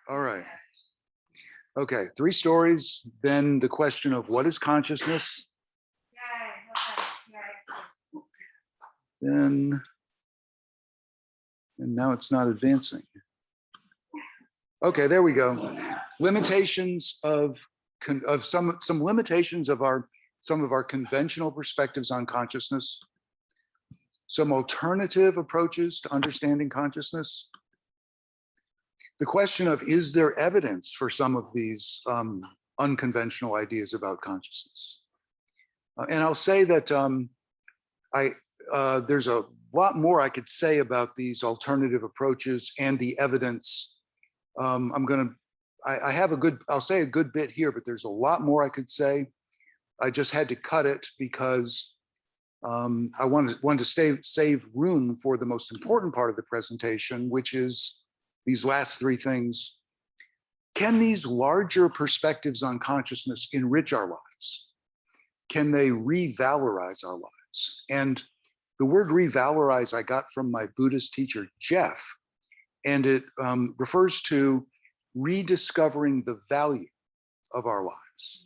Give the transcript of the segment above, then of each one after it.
All right. Okay, 3 stories, then the question of what is consciousness? Then, and now it's not advancing. Okay, there we go. Limitations of some limitations of some of our conventional perspectives on consciousness, some alternative approaches to understanding consciousness. The question of, is there evidence for some of these unconventional ideas about consciousness? And I'll say that there's a lot more I could say about these alternative approaches and the evidence. I have I'll say a good bit here, but there's a lot more I could say. I just had to cut it because I wanted to save room for the most important part of the presentation, which is these last 3 things. Can these larger perspectives on consciousness enrich our lives? Can they revalorize our lives? And the word revalorize I got from my Buddhist teacher, Jeff, and it refers to rediscovering the value of our lives.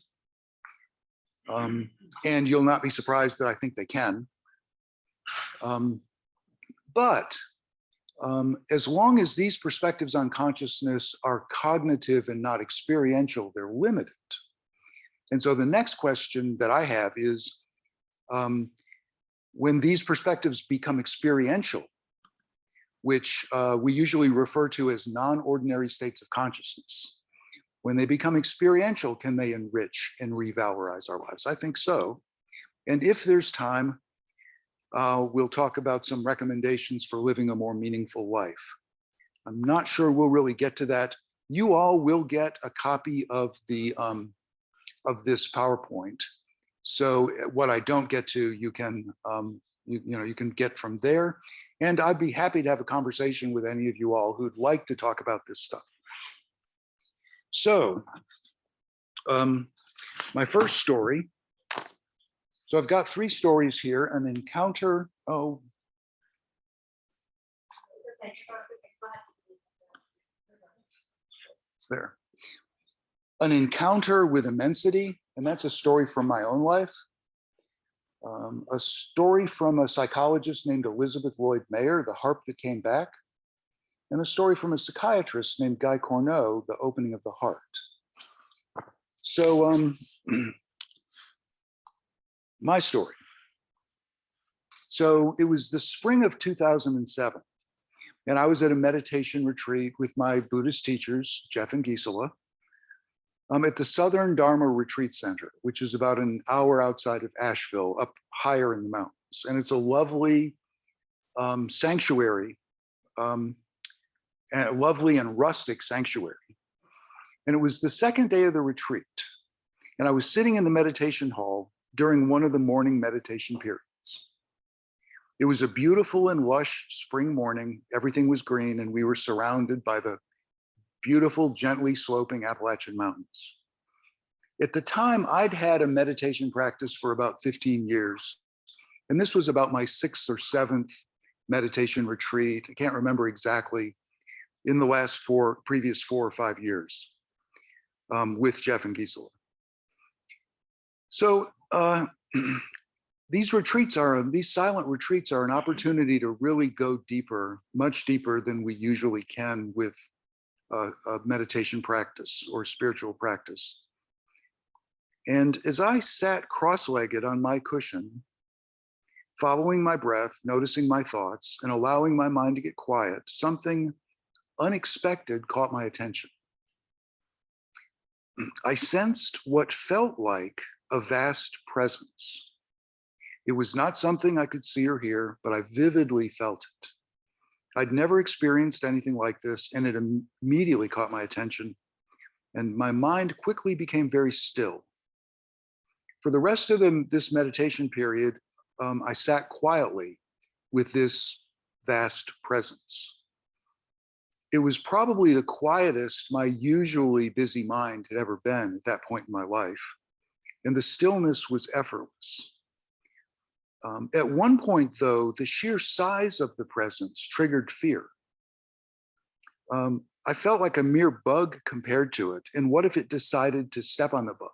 And you'll not be surprised that I think they can. But as long as these perspectives on consciousness are cognitive and not experiential, they're limited. And so the next question that I have is, when these perspectives become experiential, which we usually refer to as non-ordinary states of consciousness, when they become experiential, can they enrich and revalorize our lives? I think so. And if there's time, we'll talk about some recommendations for living a more meaningful life. I'm not sure we'll really get to that. You all will get a copy of the of this PowerPoint. So what I don't get to, you can you can get from there. And I'd be happy to have a conversation with any of you all who'd like to talk about this stuff. So my first story. So I've got 3 stories here. An encounter. Oh. It's there. An encounter with immensity, and that's a story from my own life. A story from a psychologist named Elizabeth Lloyd Mayer, The Harp That Came Back, and a story from a psychiatrist named Guy Corneau, The Opening of the Heart. So my story. So it was the spring of 2007, and I was at a meditation retreat with my Buddhist teachers, Jeff and Gisela, at the Southern Dharma Retreat Center, which is about an hour outside of Asheville, up higher in the mountains. And it's a lovely sanctuary, a lovely and rustic sanctuary. And it was the second day of the retreat. And I was sitting in the meditation hall during one of the morning meditation periods. It was a beautiful and lush spring morning. Everything was green, and we were surrounded by the beautiful, gently sloping Appalachian Mountains. At the time, I'd had a meditation practice for about 15 years. And this was about my 6th or 7th meditation retreat. I can't remember exactly, in the last previous 4 or 5 years with Jeff and Gisela. So these silent retreats are an opportunity to really go deeper, much deeper than we usually can with a meditation practice or spiritual practice. And as I sat cross-legged on my cushion, following my breath, noticing my thoughts, and allowing my mind to get quiet, something unexpected caught my attention. I sensed what felt like a vast presence. It was not something I could see or hear, but I vividly felt it. I'd never experienced anything like this, and it immediately caught my attention, and my mind quickly became very still. For the rest of this meditation period, I sat quietly with this vast presence. It was probably the quietest my usually busy mind had ever been at that point in my life, and the stillness was effortless. At one point, though, the sheer size of the presence triggered fear. I felt like a mere bug compared to it. And what if it decided to step on the bug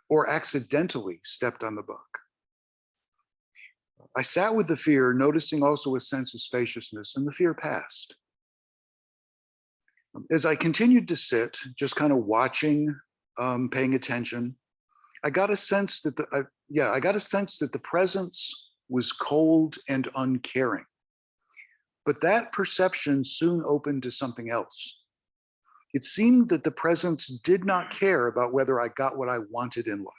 or accidentally stepped on the bug? I sat with the fear, noticing also a sense of spaciousness, and the fear passed. As I continued to sit, just kind of watching, paying attention, I got a sense that I got a sense that the presence was cold and uncaring. But that perception soon opened to something else. It seemed that the presence did not care about whether I got what I wanted in life,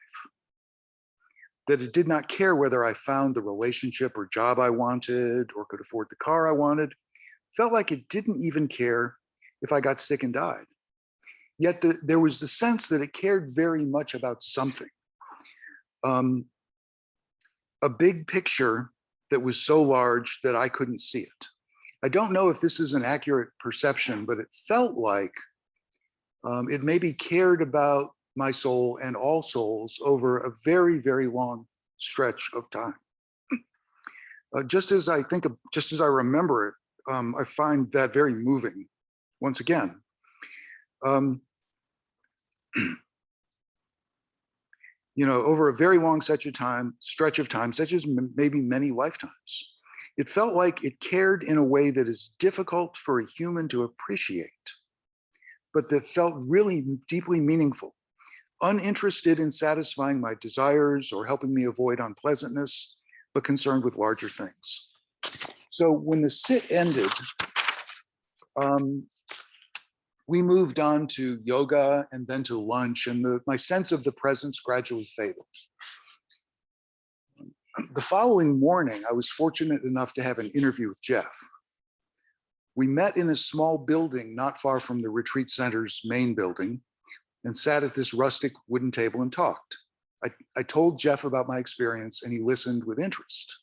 that it did not care whether I found the relationship or job I wanted or could afford the car I wanted. Felt like it didn't even care if I got sick and died. Yet there was the sense that it cared very much about something. A big picture that was so large that I couldn't see it. I don't know if this is an accurate perception, but it felt like it maybe cared about my soul and all souls over a very, very long stretch of time. Just as I remember it, I find that very moving. Once again, over a very long stretch of time, such as maybe many lifetimes, it felt like it cared in a way that is difficult for a human to appreciate, but that felt really deeply meaningful, uninterested in satisfying my desires or helping me avoid unpleasantness, but concerned with larger things. So when the sit ended, we moved on to yoga and then to lunch, and my sense of the presence gradually faded. The following morning, I was fortunate enough to have an interview with Jeff. We met in a small building not far from the retreat center's main building and sat at this rustic wooden table and talked. I told Jeff about my experience and he listened with interest.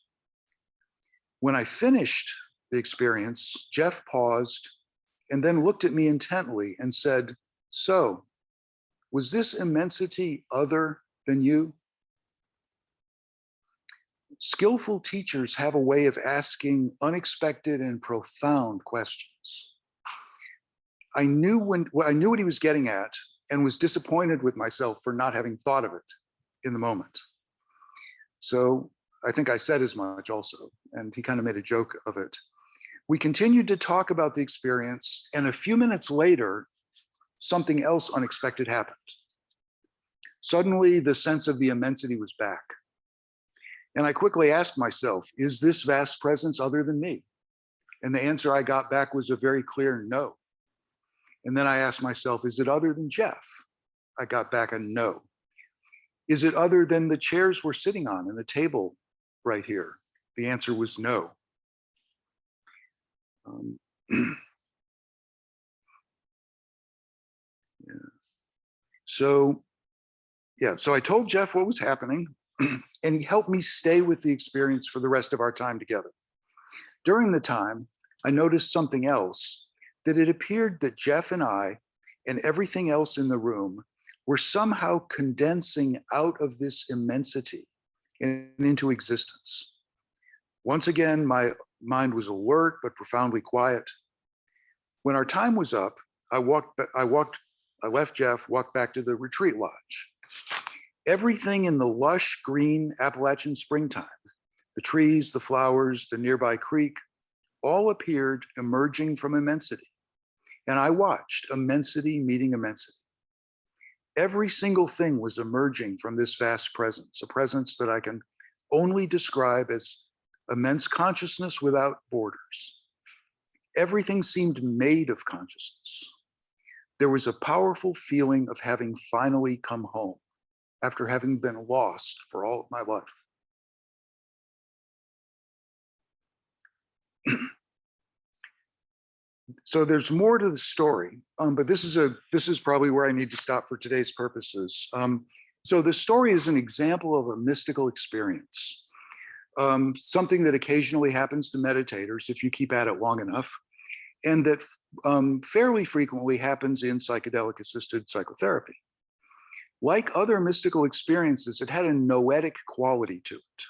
When I finished the experience, Jeff paused and then looked at me intently and said, "So, was this immensity other than you?" Skillful teachers have a way of asking unexpected and profound questions. I knew what he was getting at and was disappointed with myself for not having thought of it in the moment. So I think I said as much also, and he kind of made a joke of it. We continued to talk about the experience, and a few minutes later, something else unexpected happened. Suddenly, the sense of the immensity was back. And I quickly asked myself, is this vast presence other than me? And the answer I got back was a very clear no. And then I asked myself, is it other than Jeff? I got back a no. Is it other than the chairs we're sitting on and the table right here? The answer was no. So I told Jeff what was happening, and he helped me stay with the experience for the rest of our time together. During the time, I noticed something else, that it appeared that Jeff and I and everything else in the room were somehow condensing out of this immensity and into existence. Once again, my mind was alert but profoundly quiet. When our time was up, I left Jeff, walked back to the retreat lodge. Everything in the lush green Appalachian springtime, the trees, the flowers, the nearby creek, all appeared emerging from immensity. And I watched immensity meeting immensity. Every single thing was emerging from this vast presence, a presence that I can only describe as immense consciousness without borders. Everything seemed made of consciousness. There was a powerful feeling of having finally come home after having been lost for all of my life. So there's more to the story, but this is probably where I need to stop for today's purposes. So the story is an example of a mystical experience, something that occasionally happens to meditators if you keep at it long enough, and that fairly frequently happens in psychedelic-assisted psychotherapy. Like other mystical experiences, it had a noetic quality to it,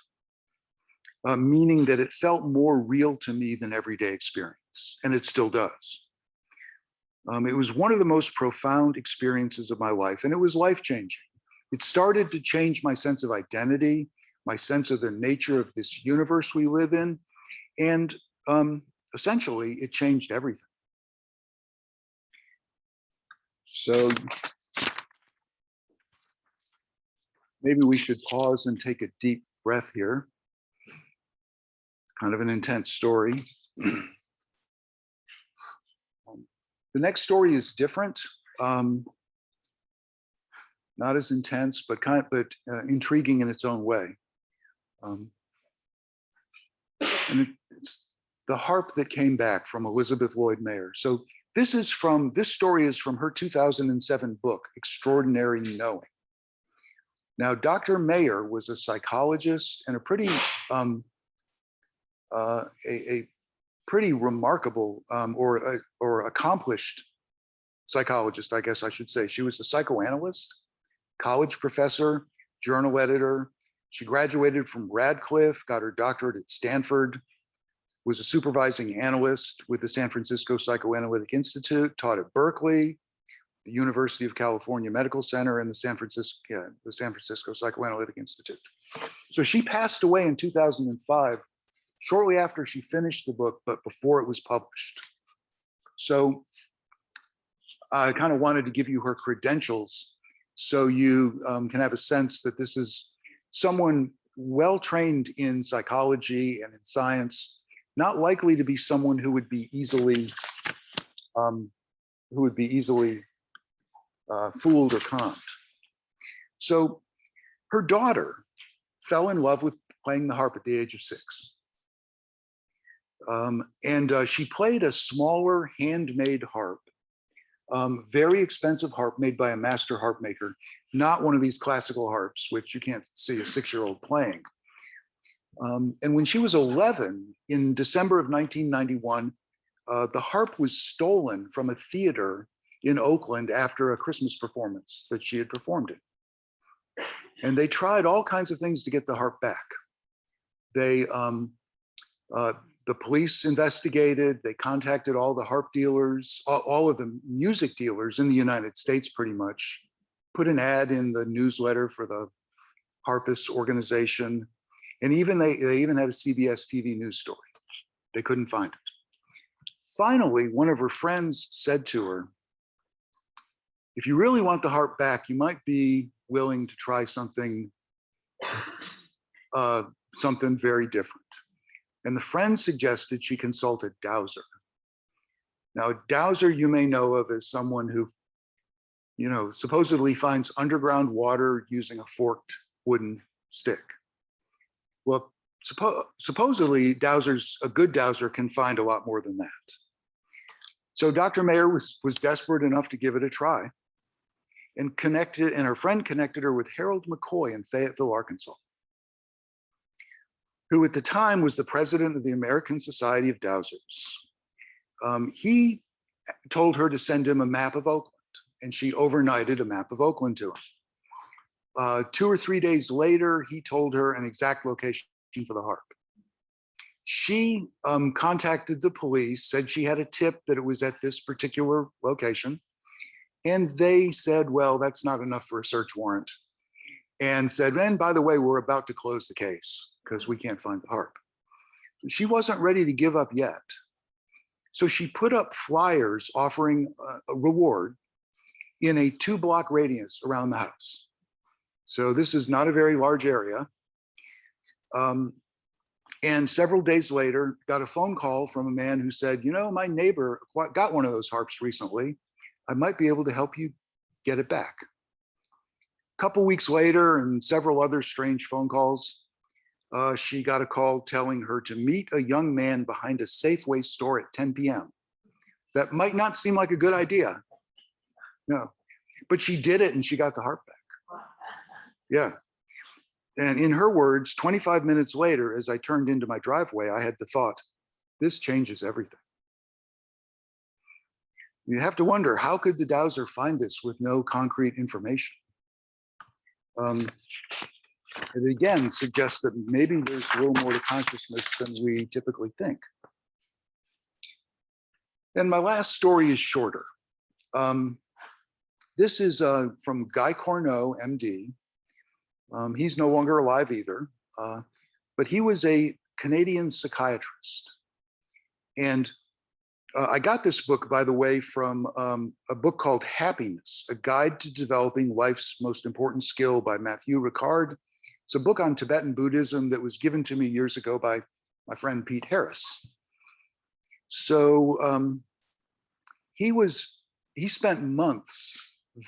meaning that it felt more real to me than everyday experience, and it still does. It was one of the most profound experiences of my life, and it was life-changing. It started to change my sense of identity, my sense of the nature of this universe we live in, and essentially, it changed everything. So maybe we should pause and take a deep breath here. Kind of an intense story. The next story is different, not as intense, but intriguing in its own way. And it's the harp that came back from Elizabeth Lloyd Mayer. So this story is from her 2007 book, Extraordinary Knowing. Now, Dr. Mayer was a psychologist and a pretty remarkable or accomplished psychologist, I guess I should say. She was a psychoanalyst, college professor, journal editor. She graduated from Radcliffe, got her doctorate at Stanford, was a supervising analyst with the San Francisco Psychoanalytic Institute, taught at Berkeley, the University of California Medical Center, and the San Francisco Psychoanalytic Institute. So she passed away in 2005, shortly after she finished the book, but before it was published. So I kind of wanted to give you her credentials so you can have a sense that this is someone well-trained in psychology and in science, not likely to be someone who would be easily fooled or conned. So her daughter fell in love with playing the harp at the age of 6. She played a smaller handmade harp, very expensive harp made by a master harp maker, not one of these classical harps, which you can't see a 6-year-old playing. And when she was 11, in December of 1991, the harp was stolen from a theater in Oakland after a Christmas performance that she had performed in. And they tried all kinds of things to get the harp back. The police investigated, they contacted all the harp dealers, all of the music dealers in the United States pretty much, put an ad in the newsletter for the harpist organization. And even they even had a CBS TV news story. They couldn't find it. Finally, one of her friends said to her, if you really want the harp back, you might be willing to try something very different. And the friend suggested she consult a dowser. Now, a dowser you may know of as someone who, supposedly finds underground water using a forked wooden stick. Well, supposedly a good dowser can find a lot more than that. So Dr. Mayer was desperate enough to give it a try, and her friend connected her with Harold McCoy in Fayetteville, Arkansas, who at the time was the president of the American Society of Dowsers. He told her to send him a map of Oakland, and she overnighted a map of Oakland to him. 2 or 3 days later, he told her an exact location for the harp. She contacted the police, said she had a tip that it was at this particular location. And they said, well, that's not enough for a search warrant. And said, and by the way, we're about to close the case because we can't find the harp. She wasn't ready to give up yet. So she put up flyers offering a reward in a 2-block radius around the house. So this is not a very large area. And several days later, got a phone call from a man who said, my neighbor got one of those harps recently. I might be able to help you get it back. A couple weeks later, and several other strange phone calls, she got a call telling her to meet a young man behind a Safeway store at 10 p.m. That might not seem like a good idea. No, but she did it and she got the harp back. Yeah. And in her words, 25 minutes later, as I turned into my driveway, I had the thought, this changes everything. You have to wonder, how could the dowser find this with no concrete information? It again suggests that maybe there's a little more to consciousness than we typically think. And my last story is shorter. This is from Guy Corneau, MD. He's no longer alive either, but he was a Canadian psychiatrist. And I got this book, by the way, from a book called Happiness, A Guide to Developing Life's Most Important Skill by Matthew Ricard. It's a book on Tibetan Buddhism that was given to me years ago by my friend Pete Harris. So he spent months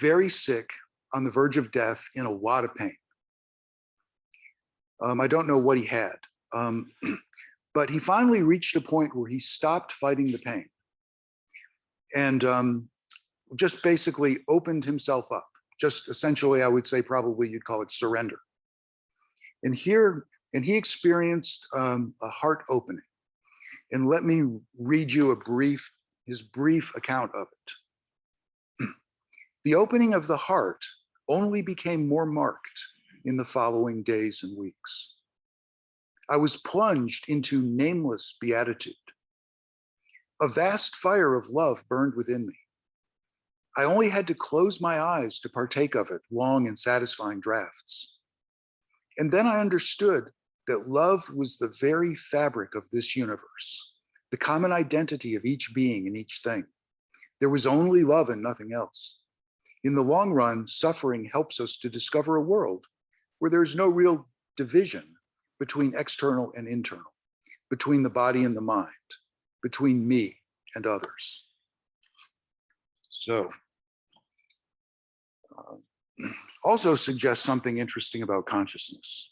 very sick, on the verge of death, in a lot of pain. I don't know what he had, but he finally reached a point where he stopped fighting the pain and just basically opened himself up. Just essentially, I would say probably you'd call it surrender. And he experienced a heart opening. And let me read you his brief account of it. The opening of the heart only became more marked in the following days and weeks. I was plunged into nameless beatitude. A vast fire of love burned within me. I only had to close my eyes to partake of it, long and satisfying draughts. And then I understood that love was the very fabric of this universe, the common identity of each being and each thing. There was only love and nothing else. In the long run, suffering helps us to discover a world where there's no real division between external and internal, between the body and the mind, between me and others. So, also suggests something interesting about consciousness.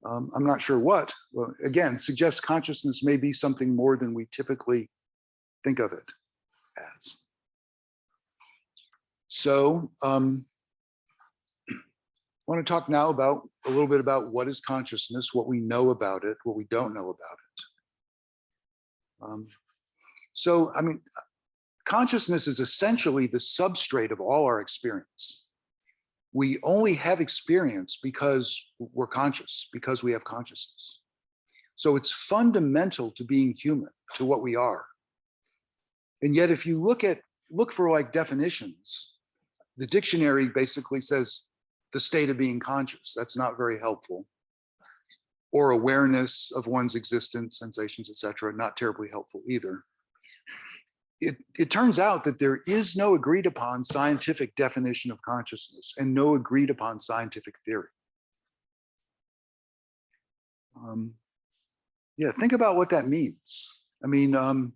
I'm not sure what. Well, again, suggests consciousness may be something more than we typically think of it as. So, I want to talk now about a little bit about what is consciousness, what we know about it, what we don't know about it. So, I mean, consciousness is essentially the substrate of all our experience. We only have experience because we're conscious, because we have consciousness. So it's fundamental to being human, to what we are. And yet, if you look for like definitions, the dictionary basically says the state of being conscious. That's not very helpful. Or awareness of one's existence, sensations, etc. Not terribly helpful either. It turns out that there is no agreed upon scientific definition of consciousness and no agreed upon scientific theory. Yeah, think about what that means. I mean,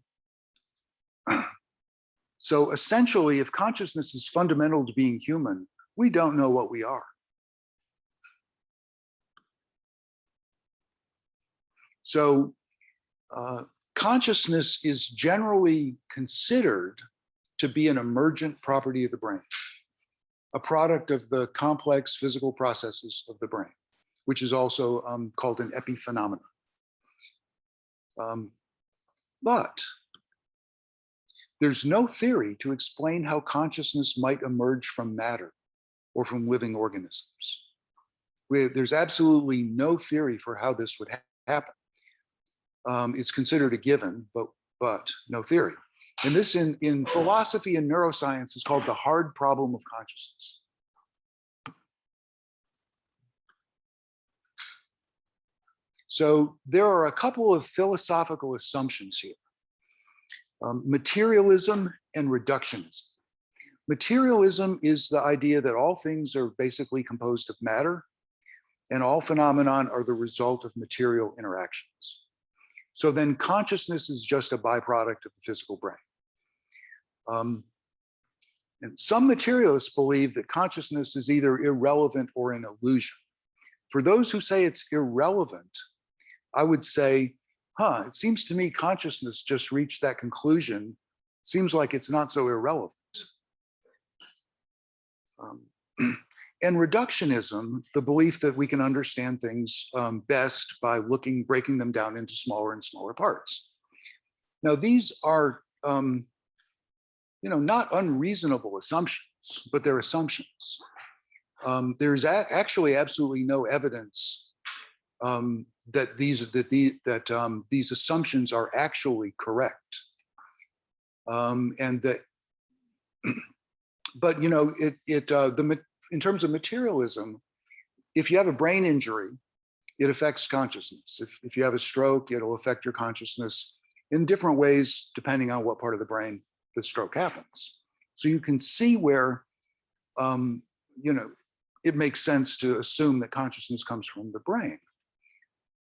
so essentially, if consciousness is fundamental to being human, we don't know what we are. So, consciousness is generally considered to be an emergent property of the brain, a product of the complex physical processes of the brain, which is also called an epiphenomenon. But there's no theory to explain how consciousness might emerge from matter or from living organisms. There's absolutely no theory for how this would happen. It's considered a given, but no theory. And this in philosophy and neuroscience is called the hard problem of consciousness. So there are a couple of philosophical assumptions here. Materialism and reductionism. Materialism is the idea that all things are basically composed of matter and all phenomenon are the result of material interactions. So then consciousness is just a byproduct of the physical brain. And some materialists believe that consciousness is either irrelevant or an illusion. For those who say it's irrelevant, I would say, it seems to me consciousness just reached that conclusion. Seems like it's not so irrelevant. And reductionism, the belief that we can understand things best by breaking them down into smaller and smaller parts. Now, these are, not unreasonable assumptions, but they're assumptions. There's actually absolutely no evidence that these assumptions are actually correct, and that But you know, in terms of materialism, if you have a brain injury, it affects consciousness. If you have a stroke, it'll affect your consciousness in different ways, depending on what part of the brain the stroke happens. So you can see where, you know, it makes sense to assume that consciousness comes from the brain.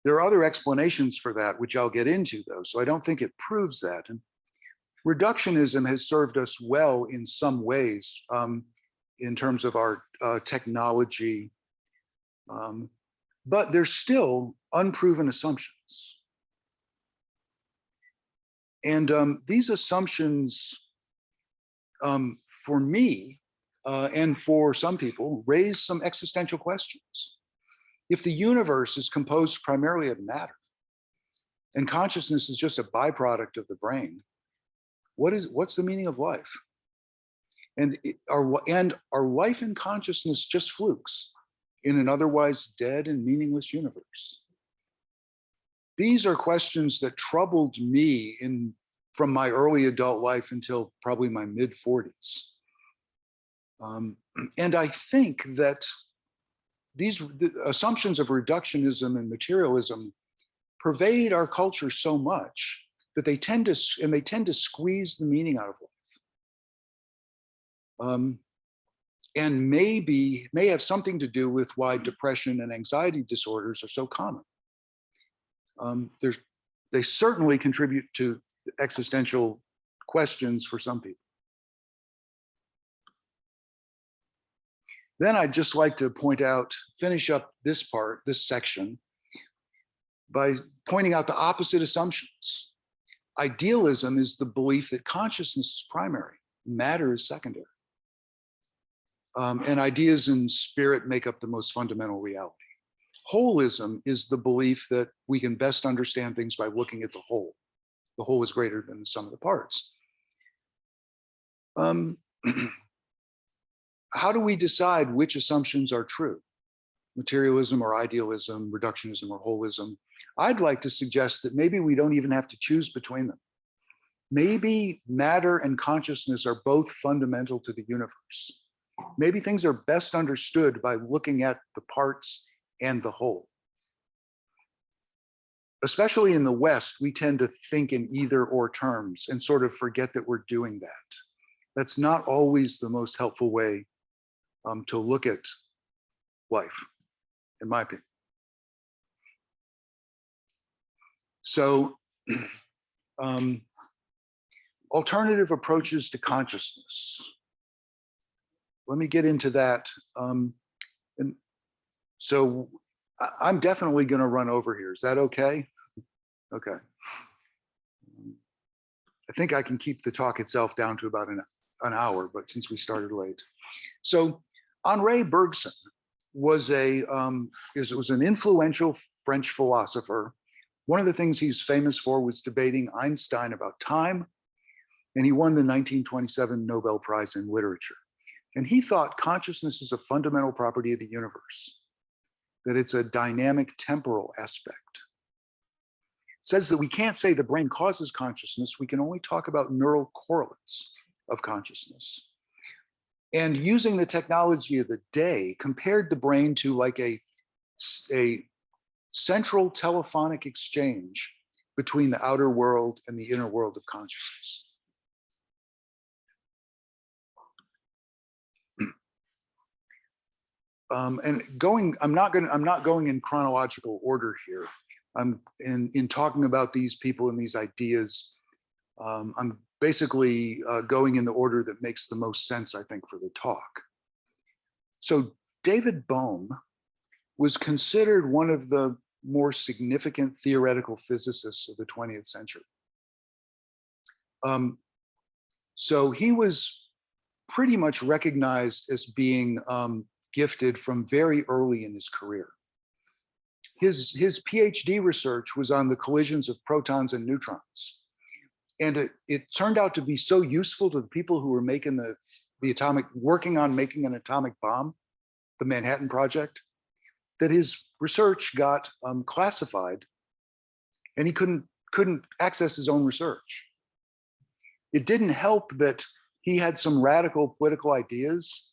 There are other explanations for that, which I'll get into though. So I don't think it proves that. And reductionism has served us well in some ways, in terms of our technology, but there's still unproven assumptions. And these assumptions, for me, and for some people, raise some existential questions. If the universe is composed primarily of matter, and consciousness is just a byproduct of the brain, what's the meaning of life? And are life and consciousness just flukes in an otherwise dead and meaningless universe? These are questions that troubled me from my early adult life until probably my mid-40s. And I think that the assumptions of reductionism and materialism pervade our culture so much that they tend to squeeze the meaning out of life. And may have something to do with why depression and anxiety disorders are so common. They certainly contribute to existential questions for some people. Then I'd just like to finish up this section, by pointing out the opposite assumptions. Idealism is the belief that consciousness is primary, matter is secondary. And ideas and spirit make up the most fundamental reality. Holism is the belief that we can best understand things by looking at the whole. The whole is greater than the sum of the parts. How do we decide which assumptions are true? Materialism or idealism, reductionism or holism? I'd like to suggest that maybe we don't even have to choose between them. Maybe matter and consciousness are both fundamental to the universe. Maybe things are best understood by looking at the parts and the whole. Especially in the West, we tend to think in either or terms and sort of forget that we're doing that. That's not always the most helpful way to look at life, in my opinion. So, alternative approaches to consciousness. Let me get into that. And so I'm definitely going to run over here. Is that okay? Okay. I think I can keep the talk itself down to about an hour, but since we started late. So Henri Bergson was an influential French philosopher. One of the things he's famous for was debating Einstein about time, and he won the 1927 Nobel Prize in Literature. And he thought consciousness is a fundamental property of the universe, that it's a dynamic temporal aspect. Says that we can't say the brain causes consciousness, we can only talk about neural correlates of consciousness. And using the technology of the day, compared the brain to like a central telephonic exchange between the outer world and the inner world of consciousness. And I'm not going in chronological order here. I'm in talking about these people and these ideas. I'm basically going in the order that makes the most sense, I think, for the talk. So David Bohm was considered one of the more significant theoretical physicists of the 20th century. So he was pretty much recognized as being gifted from very early in his career. His PhD research was on the collisions of protons and neutrons. And it turned out to be so useful to the people who were making working on making an atomic bomb, the Manhattan Project, that his research got classified, and he couldn't access his own research. It didn't help that he had some radical political ideas,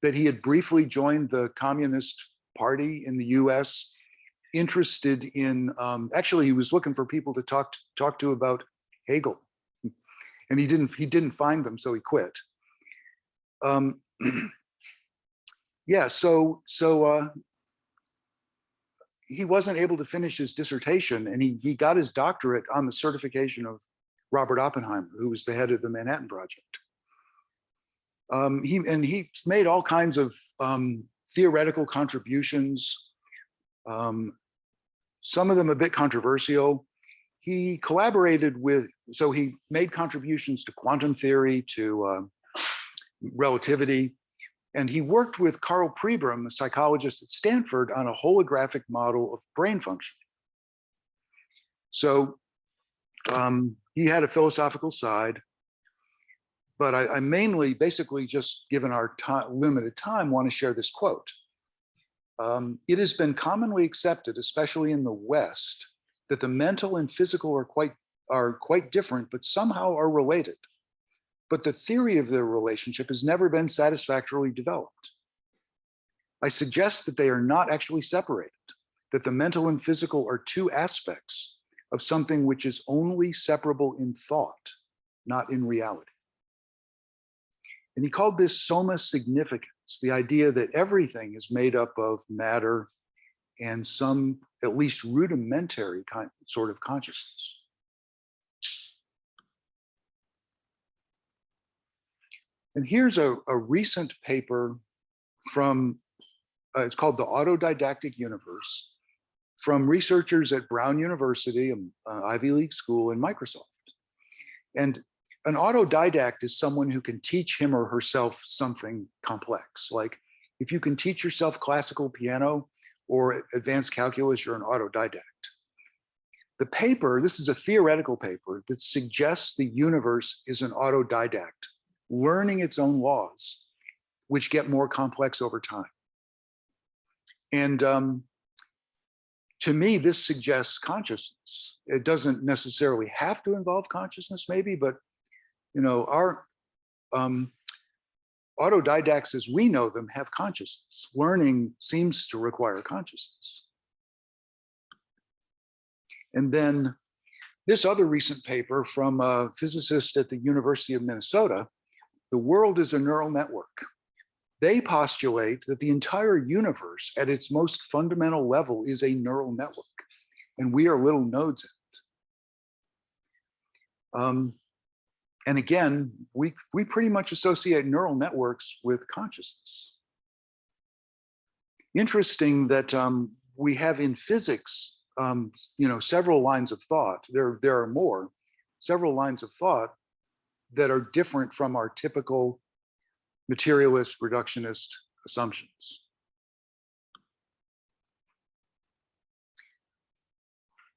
that he had briefly joined the Communist Party in the US, interested in, actually he was looking for people to talk to about Hegel, and he didn't find them, so he quit. Yeah, so he wasn't able to finish his dissertation, and he got his doctorate on the certification of Robert Oppenheimer, who was the head of the Manhattan Project. He made all kinds of theoretical contributions, some of them a bit controversial. He collaborated with, so he made contributions to quantum theory, to relativity, and he worked with Carl Pribram, a psychologist at Stanford, on a holographic model of brain function. So he had a philosophical side, but I mainly, basically, just given our limited time, want to share this quote. It has been commonly accepted, especially in the West, that the mental and physical are quite different, but somehow are related. But the theory of their relationship has never been satisfactorily developed. I suggest that they are not actually separated, that the mental and physical are two aspects of something which is only separable in thought, not in reality. And he called this soma significans, the idea that everything is made up of matter and some at least rudimentary sort of consciousness. And here's a recent paper from, it's called The Autodidactic Universe, from researchers at Brown University, an Ivy League school, and Microsoft. And an autodidact is someone who can teach him or herself something complex. Like if you can teach yourself classical piano or advanced calculus, you're an autodidact. The paper, this is a theoretical paper that suggests the universe is an autodidact, learning its own laws, which get more complex over time. And to me, this suggests consciousness. It doesn't necessarily have to involve consciousness, maybe, but our autodidacts as we know them have consciousness. Learning seems to require consciousness. And then this other recent paper from a physicist at the University of Minnesota, The World is a Neural Network. They postulate that the entire universe at its most fundamental level is a neural network, and we are little nodes in it. And again, we pretty much associate neural networks with consciousness. Interesting that we have in physics, several lines of thought. There are more, several lines of thought that are different from our typical materialist, reductionist assumptions.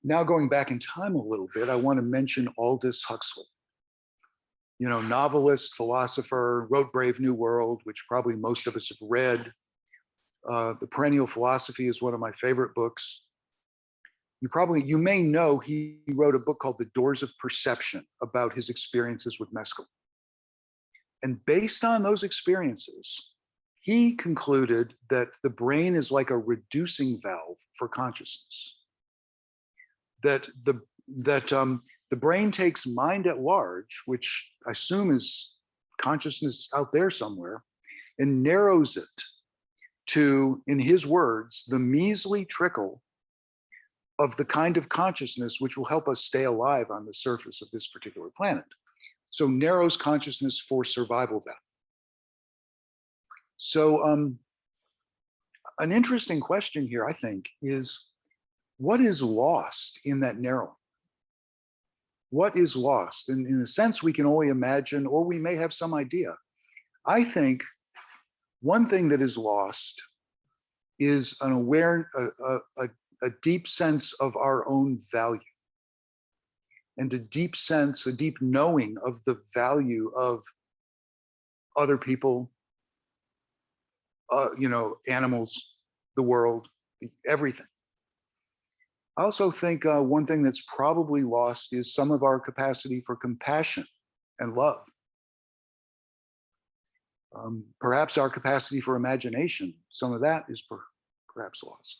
Now going back in time a little bit, I want to mention Aldous Huxley. Novelist, philosopher, wrote Brave New World, which probably most of us have read. The Perennial Philosophy is one of my favorite books. You may know he wrote a book called The Doors of Perception about his experiences with mescaline. And based on those experiences, he concluded that the brain is like a reducing valve for consciousness. That the brain takes mind at large, which I assume is consciousness out there somewhere, and narrows it to, in his words, the measly trickle of the kind of consciousness which will help us stay alive on the surface of this particular planet. So narrows consciousness for survival value. So an interesting question here, I think, is what is lost in that narrowing? What is lost? And in a sense, we can only imagine, or we may have some idea. I think one thing that is lost is a deep sense of our own value, and a deep sense, a deep knowing of the value of other people, animals, the world, everything. I also think one thing that's probably lost is some of our capacity for compassion and love. Perhaps our capacity for imagination, some of that is perhaps lost.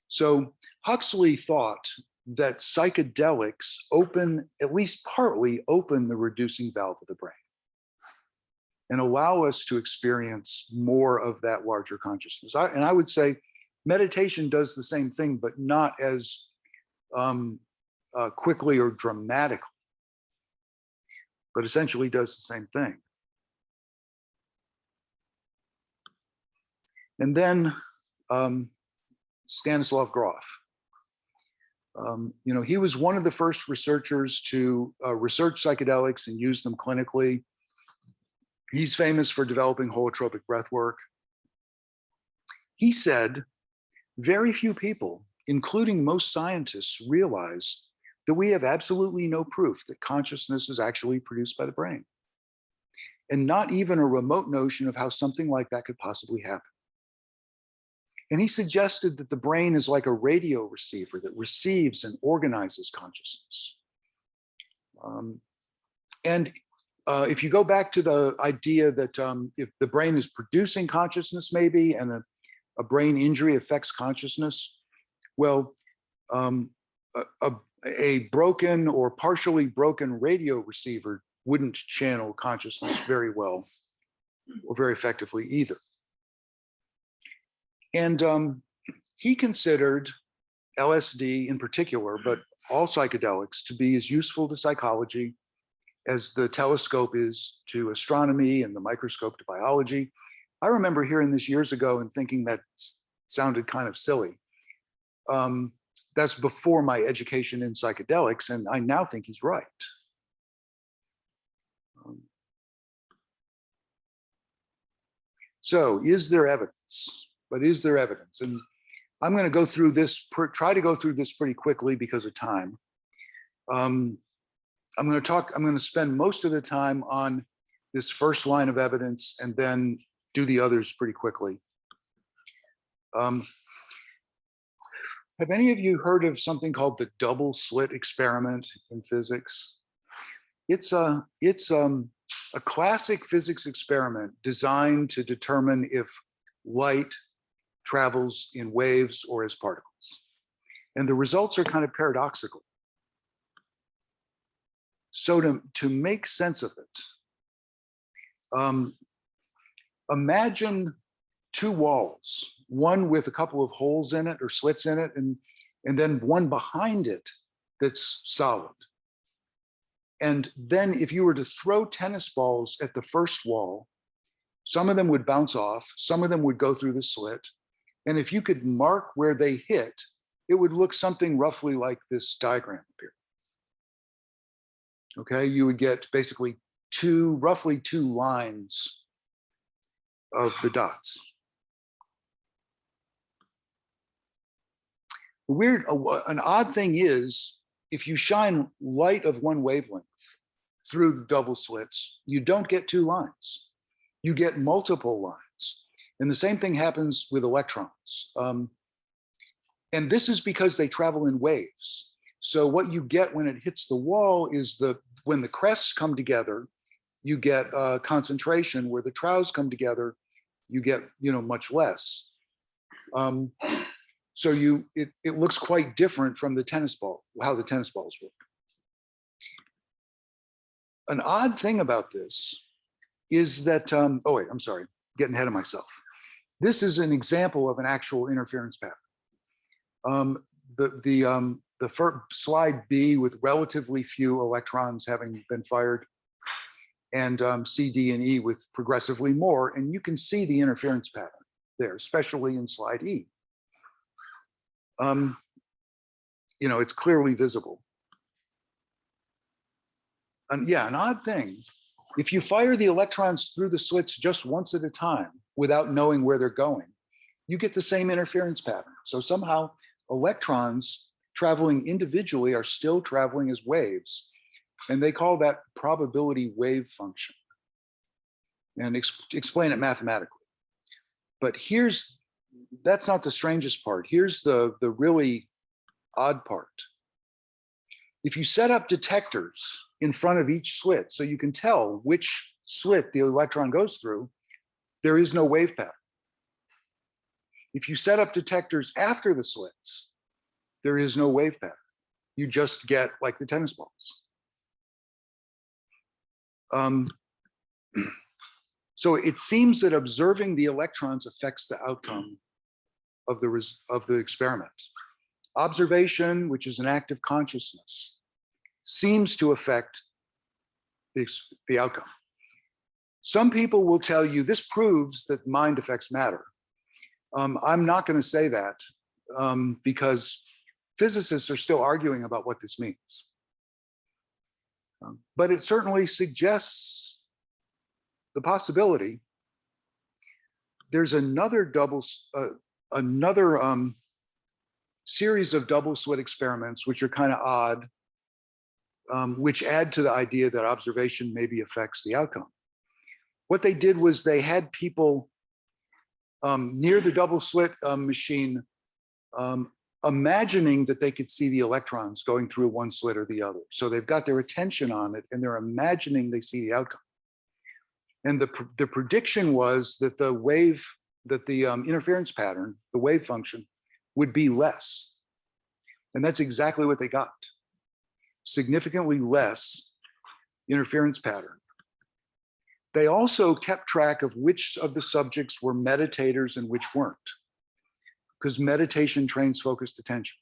So Huxley thought that psychedelics open, at least partly open, the reducing valve of the brain and allow us to experience more of that larger consciousness. And I would say meditation does the same thing, but not as quickly or dramatically, but essentially does the same thing. And then Stanislav Grof. He was one of the first researchers to research psychedelics and use them clinically. He's famous for developing holotropic breath work. He said, very few people, including most scientists, realize that we have absolutely no proof that consciousness is actually produced by the brain, and not even a remote notion of how something like that could possibly happen. And he suggested that the brain is like a radio receiver that receives and organizes consciousness. If you go back to the idea that if the brain is producing consciousness maybe, and a brain injury affects consciousness, well, a broken or partially broken radio receiver wouldn't channel consciousness very well or very effectively either. And he considered LSD in particular, but all psychedelics, to be as useful to psychology as the telescope is to astronomy and the microscope to biology. I remember hearing this years ago and thinking that sounded kind of silly. That's before my education in psychedelics, and I now think he's right. So is there evidence? But is there evidence? And I'm going to go through this, try to go through this pretty quickly because of time. I'm going to spend most of the time on this first line of evidence and then do the others pretty quickly. Have any of you heard of something called the double slit experiment in physics? It's a classic physics experiment designed to determine if light travels in waves or as particles. And the results are kind of paradoxical. So to make sense of it, imagine two walls, one with a couple of holes in it or slits in it, and then one behind it that's solid. And then if you were to throw tennis balls at the first wall, some of them would bounce off, some of them would go through the slit. And if you could mark where they hit, it would look something roughly like this diagram up here. Okay, you would get basically roughly two lines of the dots. An odd thing is, if you shine light of one wavelength through the double slits, you don't get two lines. You get multiple lines. And the same thing happens with electrons. And this is because they travel in waves. So what you get when it hits the wall is when the crests come together, you get concentration. Where the troughs come together, you get much less. So it looks quite different from the tennis ball, how the tennis balls work. An odd thing about this is that, oh wait, I'm sorry, getting ahead of myself. This is an example of an actual interference pattern. The first slide B with relatively few electrons having been fired, and C, D, and E with progressively more, and you can see the interference pattern there, especially in slide E. It's clearly visible. And yeah, an odd thing, if you fire the electrons through the slits just once at a time without knowing where they're going, you get the same interference pattern. So somehow electrons traveling individually are still traveling as waves, and they call that probability wave function, and explain it mathematically. But that's not the strangest part. Here's the really odd part. If you set up detectors in front of each slit, so you can tell which slit the electron goes through, there is no wave pattern. If you set up detectors after the slits, there is no wave pattern. You just get like the tennis balls. So it seems that observing the electrons affects the outcome of the experiment. Observation, which is an act of consciousness, seems to affect the outcome. Some people will tell you this proves that mind affects matter. I'm not going to say that because physicists are still arguing about what this means. But it certainly suggests the possibility. There's another series of double slit experiments, which are kind of odd, which add to the idea that observation maybe affects the outcome. What they did was they had people near the double slit machine imagining that they could see the electrons going through one slit or the other. So they've got their attention on it and they're imagining they see the outcome. And the prediction was that the interference pattern, the wave function, would be less. And that's exactly what they got. Significantly less interference pattern. They also kept track of which of the subjects were meditators and which weren't, because meditation trains focused attention.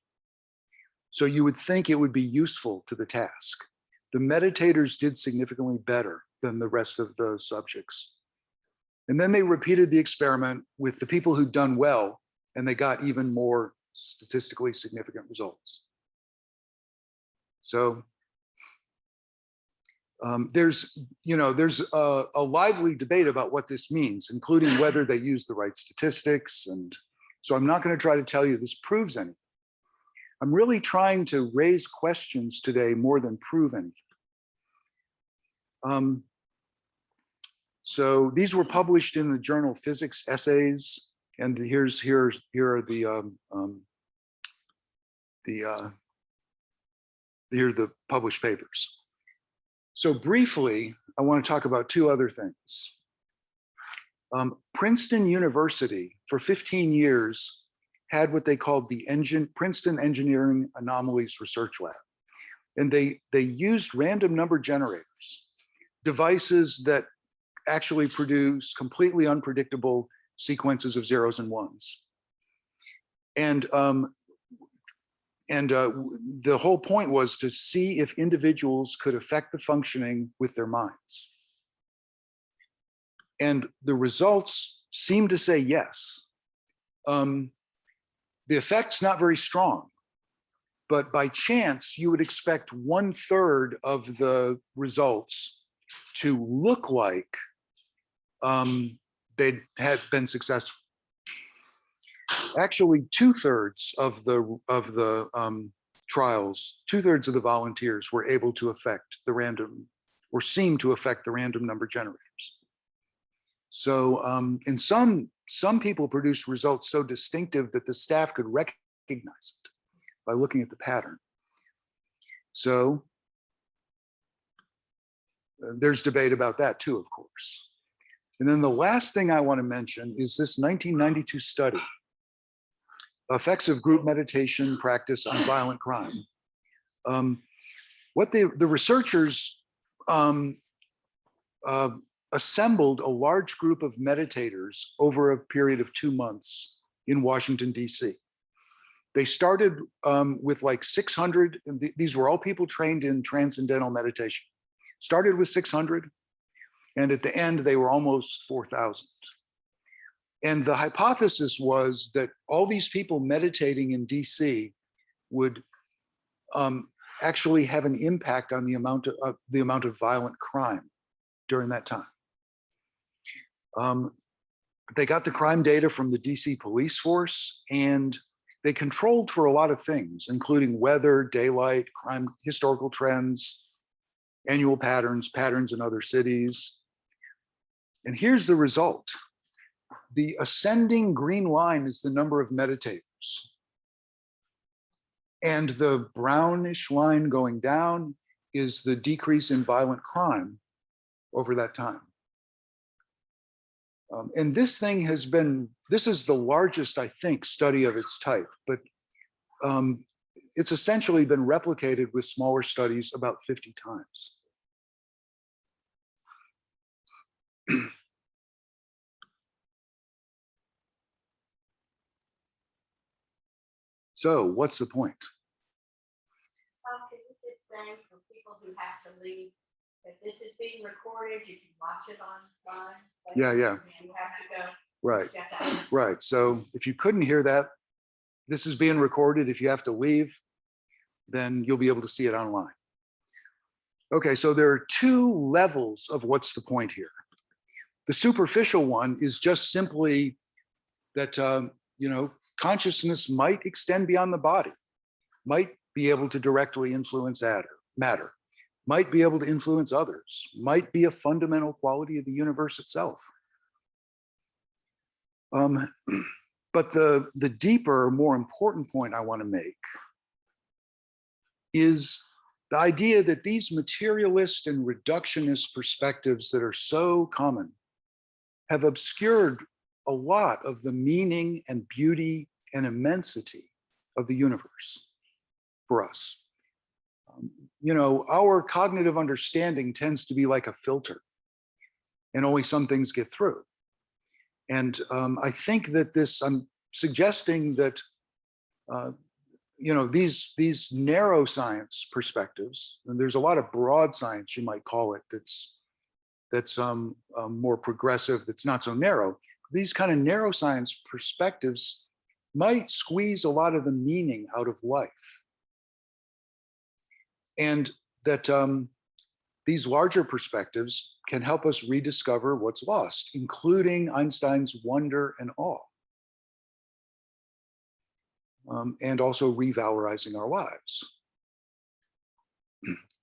So you would think it would be useful to the task. The meditators did significantly better than the rest of the subjects. And then they repeated the experiment with the people who'd done well, and they got even more statistically significant results. So there's a lively debate about what this means, including whether they use the right statistics. And so I'm not going to try to tell you this proves anything. I'm really trying to raise questions today more than prove anything. So these were published in the journal Physics Essays, and here are the published papers. So briefly, I want to talk about two other things. Princeton University for 15 years had what they called the Princeton Engineering Anomalies Research Lab. And they used random number generators, devices that actually produce completely unpredictable sequences of zeros and ones. And the whole point was to see if individuals could affect the functioning with their minds. And the results seem to say yes. The effect's not very strong, but by chance, you would expect 1/3 of the results to look like they had been successful. Actually, 2/3 of the trials, 2/3 of the volunteers were able to affect the random, or seem to affect the random number generators. So, and some people produced results so distinctive that the staff could recognize it by looking at the pattern. So there's debate about that too, of course. And then the last thing I want to mention is this 1992 study, Effects of Group Meditation Practice on Violent Crime. What the researchers assembled a large group of meditators over a period of 2 months in Washington, D.C. They started with like 600, and these were all people trained in transcendental meditation. Started with 600, and at the end, they were almost 4,000. And the hypothesis was that all these people meditating in DC would actually have an impact on the amount of violent crime during that time. They got the crime data from the DC police force, and they controlled for a lot of things, including weather, daylight, crime, historical trends, annual patterns in other cities. And here's the result. The ascending green line is the number of meditators. And the brownish line going down is the decrease in violent crime over that time. And this thing has been, this is the largest, I think, study of its type, but it's essentially been replicated with smaller studies about 50 times. So what's the point? Can you just say for people who have to leave, if this is being recorded, you can watch it online? Yeah. You have to go. Right. Right. So if you couldn't hear that, this is being recorded. If you have to leave, then you'll be able to see it online. Okay, so there are two levels of what's the point here. The superficial one is just simply that, consciousness might extend beyond the body, might be able to directly influence matter, might be able to influence others, might be a fundamental quality of the universe itself. But the deeper, more important point I want to make is the idea that these materialist and reductionist perspectives that are so common have obscured a lot of the meaning and beauty and immensity of the universe for us. Our cognitive understanding tends to be like a filter, and only some things get through. And I think that I'm suggesting that, these neuroscience perspectives, and there's a lot of broad science, you might call it, that's more progressive, that's not so narrow. These kind of neuroscience perspectives might squeeze a lot of the meaning out of life. And that these larger perspectives can help us rediscover what's lost, including Einstein's wonder and awe. And also revalorizing our lives.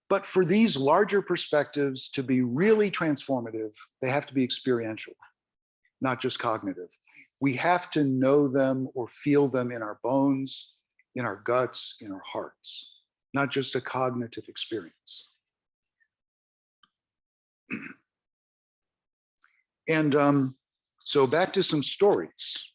But for these larger perspectives to be really transformative, they have to be experiential, not just cognitive. We have to know them or feel them in our bones, in our guts, in our hearts, not just a cognitive experience. And so back to some stories.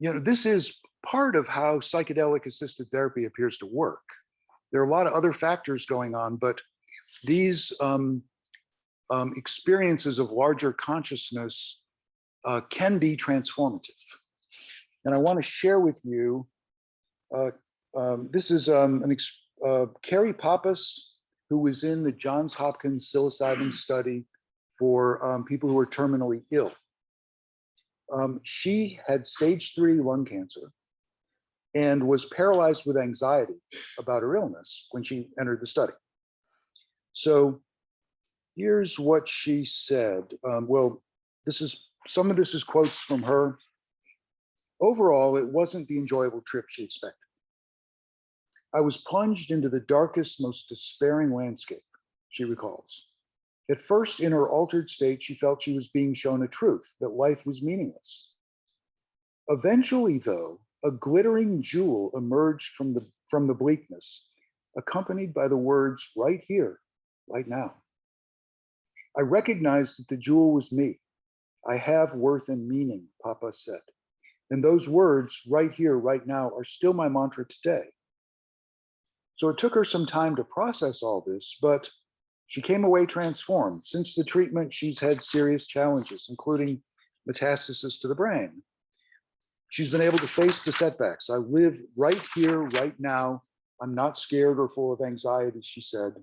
This is part of how psychedelic assisted therapy appears to work. There are a lot of other factors going on, but these experiences of larger consciousness can be transformative. And I want to share with you, this is Carrie Pappas, who was in the Johns Hopkins psilocybin study for people who are terminally ill. She had stage 3 lung cancer and was paralyzed with anxiety about her illness when she entered the study. So here's what she said. Some of this is quotes from her. Overall, it wasn't the enjoyable trip she expected. I was plunged into the darkest, most despairing landscape, she recalls. At first, in her altered state, she felt she was being shown a truth, that life was meaningless. Eventually, though, a glittering jewel emerged from the bleakness, accompanied by the words, right here, right now. I recognized that the jewel was me. I have worth and meaning, Papa said. And those words, right here, right now, are still my mantra today. So it took her some time to process all this, but she came away transformed. Since the treatment, she's had serious challenges, including metastasis to the brain. She's been able to face the setbacks. I live right here, right now. I'm not scared or full of anxiety, she said.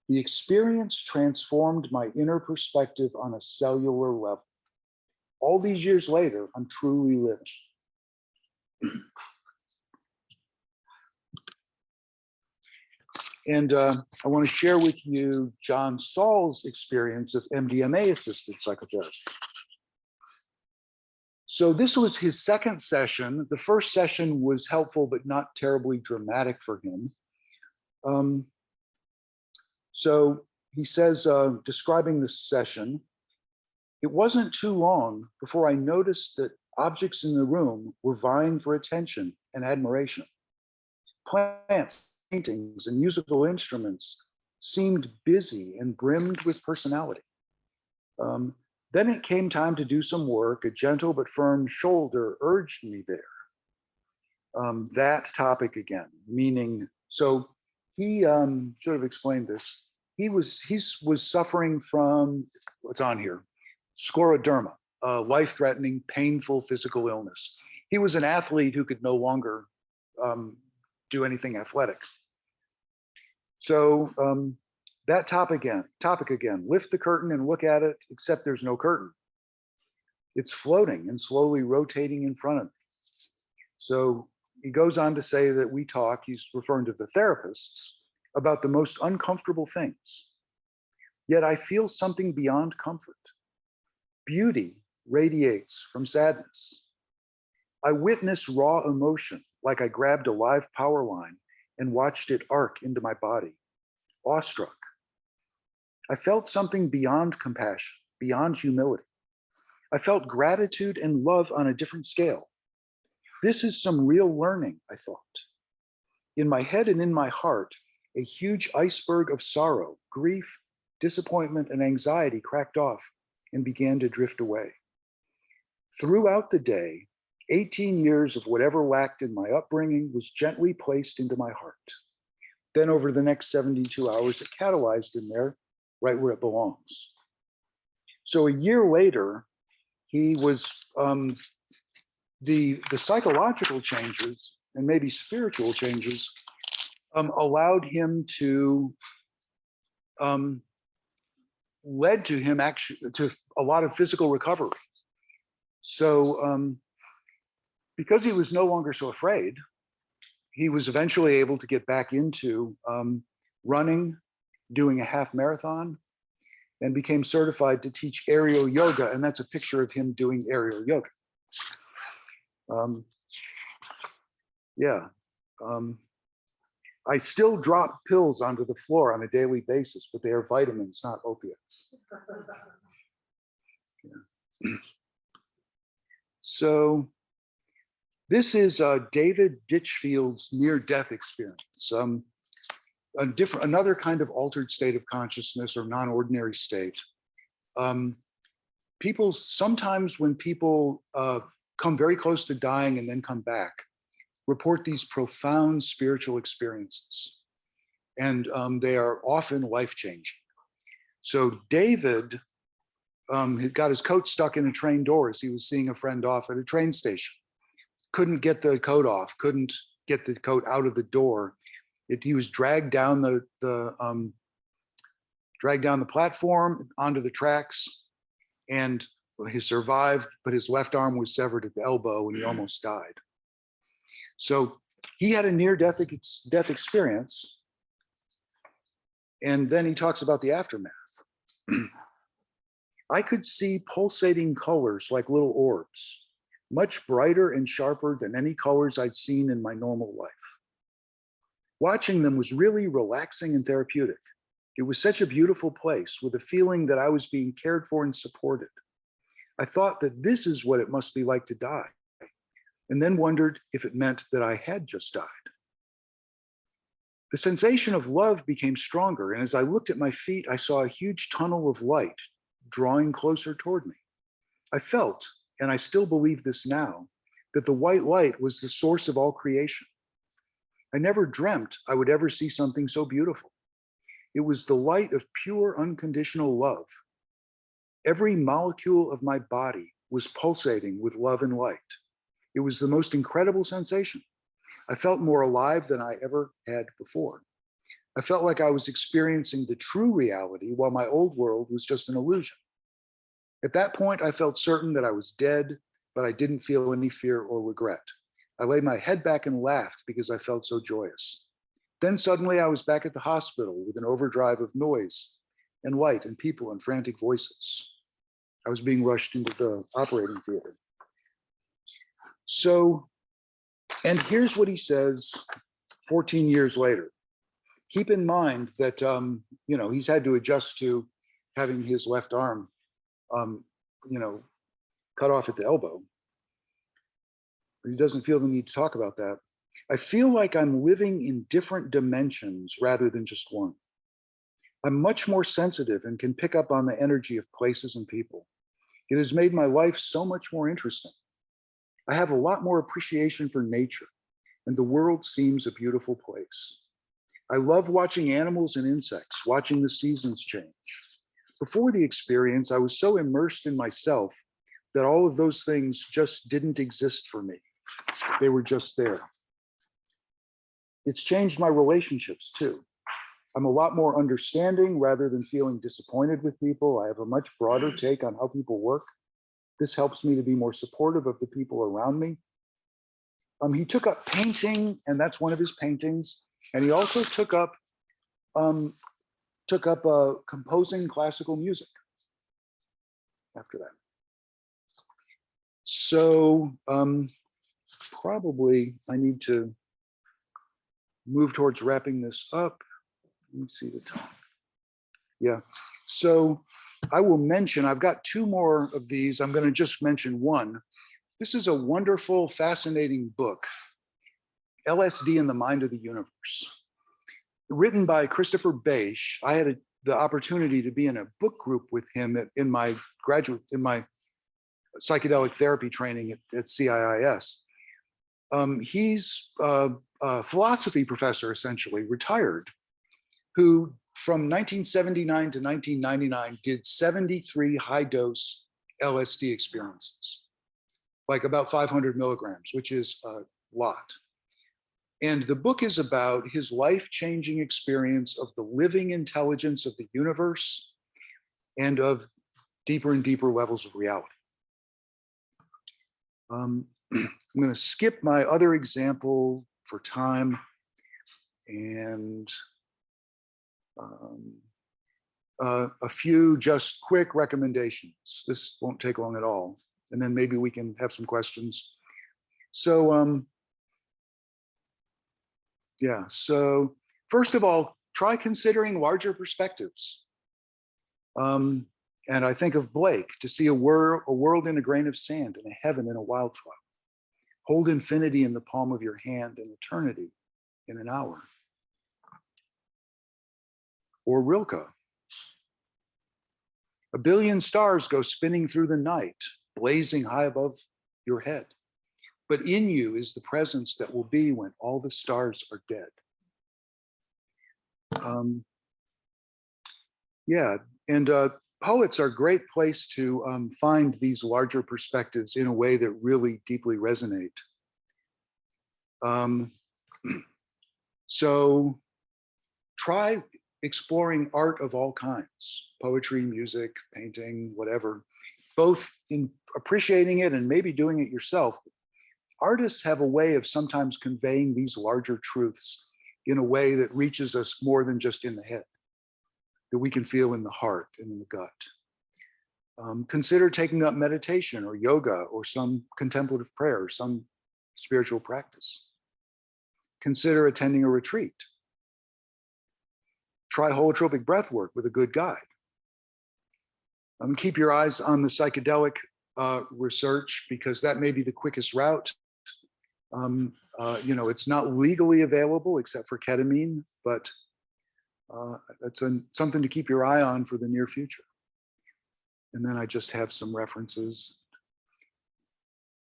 The experience transformed my inner perspective on a cellular level. All these years later, I'm truly living. And I want to share with you John Saul's experience of MDMA-assisted psychotherapy. So this was his second session. The first session was helpful, but not terribly dramatic for him. So he says, describing this session, it wasn't too long before I noticed that objects in the room were vying for attention and admiration. Plants, paintings, and musical instruments seemed busy and brimmed with personality. Then it came time to do some work. A gentle but firm shoulder urged me there. That topic again, meaning, so he should have explained this. He was suffering from, what's on here, scleroderma, a life-threatening, painful physical illness. He was an athlete who could no longer do anything athletic. So that topic again, lift the curtain and look at it, except there's no curtain. It's floating and slowly rotating in front of me. So he goes on to say that we talk, he's referring to the therapists, about the most uncomfortable things. Yet I feel something beyond comfort. Beauty radiates from sadness. I witness raw emotion, like I grabbed a live power line and watched it arc into my body, awestruck. I felt something beyond compassion, beyond humility. I felt gratitude and love on a different scale. This is some real learning, I thought. In my head and in my heart, a huge iceberg of sorrow, grief, disappointment, and anxiety cracked off and began to drift away. Throughout the day, 18 years of whatever lacked in my upbringing was gently placed into my heart. Then over the next 72 hours, it catalyzed in there, right where it belongs. So a year later, he was, the psychological changes and maybe spiritual changes allowed him to, led to him actually to a lot of physical recovery. So because he was no longer so afraid, he was eventually able to get back into running, doing a half marathon, and became certified to teach aerial yoga. And that's a picture of him doing aerial yoga. I still drop pills onto the floor on a daily basis, but they are vitamins, not opiates. Yeah. So this is David Ditchfield's near-death experience. Another kind of altered state of consciousness or non-ordinary state. People, sometimes when people come very close to dying and then come back, report these profound spiritual experiences. And they are often life-changing. So David had got his coat stuck in a train door as he was seeing a friend off at a train station. Couldn't get the coat off, couldn't get the coat out of the door. He was dragged down the platform onto the tracks, and he survived, but his left arm was severed at the elbow and he almost died. So he had a near-death experience, and then he talks about the aftermath. I could see pulsating colors like little orbs, much brighter and sharper than any colors I'd seen in my normal life. Watching them was really relaxing and therapeutic. It was such a beautiful place with a feeling that I was being cared for and supported. I thought that this is what it must be like to die, and then wondered if it meant that I had just died. The sensation of love became stronger, and as I looked at my feet, I saw a huge tunnel of light drawing closer toward me. I felt, and I still believe this now, that the white light was the source of all creation. I never dreamt I would ever see something so beautiful. It was the light of pure, unconditional love. Every molecule of my body was pulsating with love and light. It was the most incredible sensation. I felt more alive than I ever had before. I felt like I was experiencing the true reality while my old world was just an illusion. At that point, I felt certain that I was dead, but I didn't feel any fear or regret. I laid my head back and laughed because I felt so joyous. Then suddenly I was back at the hospital with an overdrive of noise and light and people and frantic voices. I was being rushed into the operating theater. So, and here's what he says 14 years later. Keep in mind that, he's had to adjust to having his left arm, cut off at the elbow. But he doesn't feel the need to talk about that. I feel like I'm living in different dimensions rather than just one. I'm much more sensitive and can pick up on the energy of places and people. It has made my life so much more interesting. I have a lot more appreciation for nature, and the world seems a beautiful place. I love watching animals and insects, watching the seasons change. Before the experience, I was so immersed in myself that all of those things just didn't exist for me. They were just there. It's changed my relationships too. I'm a lot more understanding rather than feeling disappointed with people. I have a much broader take on how people work. This helps me to be more supportive of the people around me. He took up painting, and that's one of his paintings. And he also took up composing classical music after that. So probably I need to move towards wrapping this up. Let me see the time. Yeah, so I will mention, I've got two more of these. I'm going to just mention one. This is a wonderful, fascinating book, LSD and the Mind of the Universe, written by Christopher Bache. I had the opportunity to be in a book group with him in my psychedelic therapy training at CIIS. He's a philosophy professor, essentially, retired, who from 1979 to 1999 did 73 high-dose LSD experiences, like about 500 milligrams, which is a lot. And the book is about his life-changing experience of the living intelligence of the universe and of deeper and deeper levels of reality. I'm going to skip my other example for time, and a few just quick recommendations. This won't take long at all, and then maybe we can have some questions. So yeah, so first of all, try considering larger perspectives. And I think of Blake, to see a world in a grain of sand and a heaven in a wildflower. Hold infinity in the palm of your hand and eternity in an hour. Or Rilke. A billion stars go spinning through the night, blazing high above your head. But in you is the presence that will be when all the stars are dead. Yeah, and poets are a great place to find these larger perspectives in a way that really deeply resonate. So try exploring art of all kinds, poetry, music, painting, whatever, both in appreciating it and maybe doing it yourself. Artists have a way of sometimes conveying these larger truths in a way that reaches us more than just in the head, that we can feel in the heart and in the gut. Consider taking up meditation or yoga or some contemplative prayer or some spiritual practice. Consider attending a retreat. Try holotropic breath work with a good guide. Keep your eyes on the psychedelic research, because that may be the quickest route. It's not legally available except for ketamine, but that's something to keep your eye on for the near future. And then I just have some references.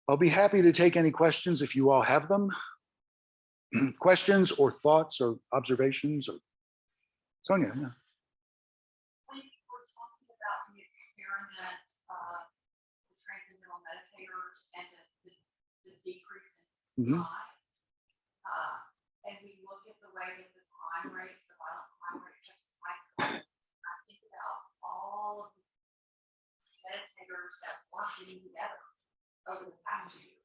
I'll be happy to take any questions if you all have them. Questions or thoughts or observations. Or Sonia, yeah. When you were talking about the experiment of the transcendental meditators and the decrease in crime, and we look at the way that the crime rates, the violent crime rates have spiked up, I think about all of the meditators that weren't getting together over the past 2 years.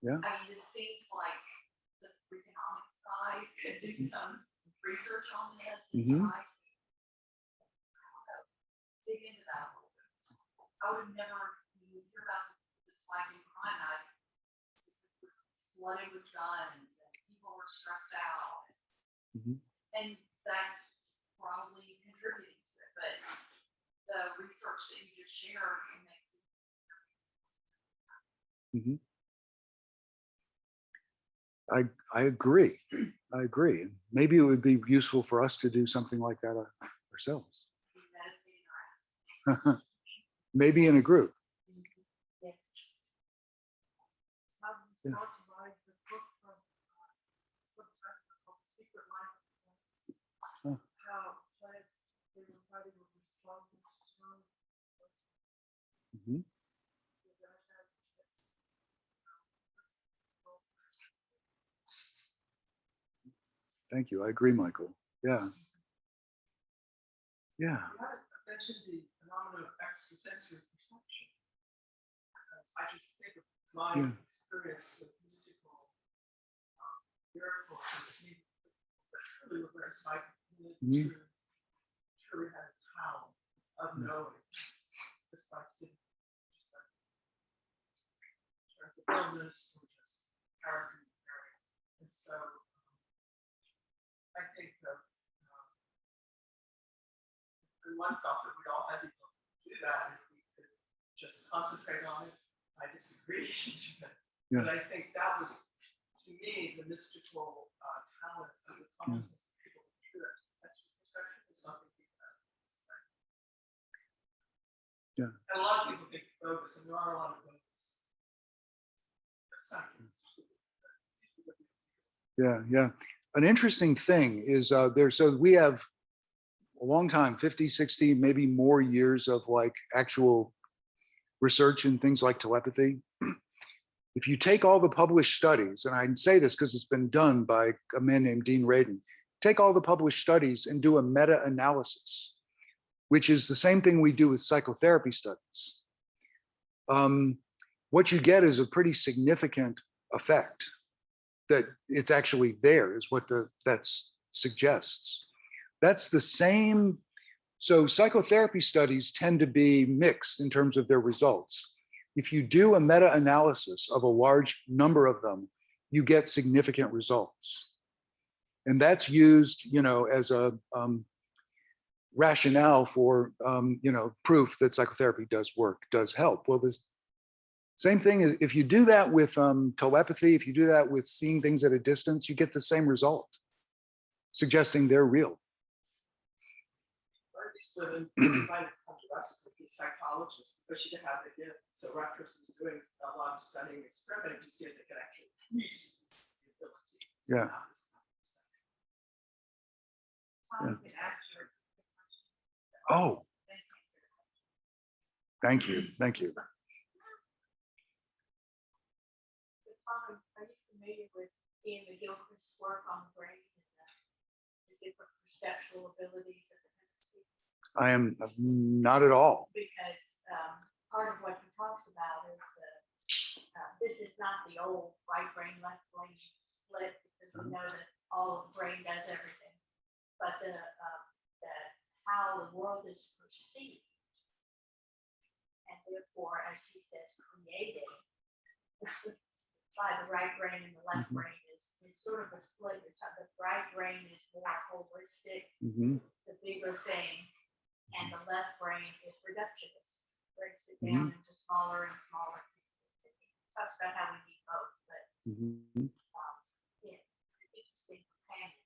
Yeah. I mean, this seems like the economics guys could do some research on this and try to dig into that a little bit. I would never hear about the spike in crime. I flooded with guns and people were stressed out. And that's probably contributing to it. But the research that you just shared makes it. I agree. I agree. Maybe it would be useful for us to do something like that ourselves. We meditate in our Maybe in a group. Yeah. I was Yeah. about to buy the book from some type called Secret Life of Plants. Oh. How plants, they were fighting with responses to term. Mhm. Thank you. I agree, Michael. Yeah. Yeah. I mentioned the phenomenon of extrasensory perception. I just think of my Yeah. experience with mystical miracles and people that truly were very psychic, Mhm. truly had a power of knowing just by seeing, just by terms of illness or just character and area. And so I think that in one thought that we all had to do that if we could just concentrate on it. I disagree. Yeah. But I think that was, to me, the mystical talent of the consciousness of people with true existential perception is something people have. Yeah. And a lot of people think it's bogus, and there are a lot of bogus. Yeah. Yeah. An interesting thing is so we have a long time, 50, 60, maybe more years of like actual research in things like telepathy. If you take all the published studies, and I say this because it's been done by a man named Dean Radin, take all the published studies and do a meta-analysis, which is the same thing we do with psychotherapy studies. What you get is a pretty significant effect that it's actually there is what that suggests. That's the same. So psychotherapy studies tend to be mixed in terms of their results. If you do a meta-analysis of a large number of them, you get significant results. And that's used, as a rationale for, proof that psychotherapy does work, does help. Well, this same thing is if you do that with telepathy, if you do that with seeing things at a distance, you get the same result, suggesting they're real. These women decided to come to us with these psychologists because she didn't have the gift. So Rutgers was doing a lot of studying, experimenting to see if they could actually increase the ability. Yeah. To have this kind of perception. Tom, you can ask your question. Oh, thank you. Thank you. So Tom, are you familiar with Ian McGilchrist's work on the brain and the different perceptual abilities of the hemisphere? I am not at all. Because part of what he talks about is this is not the old right brain, left brain split, because we know that all of the brain does everything, but how the world is perceived, and therefore, as he says, created by the right brain and the left brain is sort of a split. The right brain is more holistic, the bigger thing, and the left brain is reductionist, breaks it down into smaller and smaller pieces. It talks about how we need both, but yeah, interesting companion.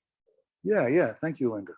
Yeah, yeah. Thank you, Linda.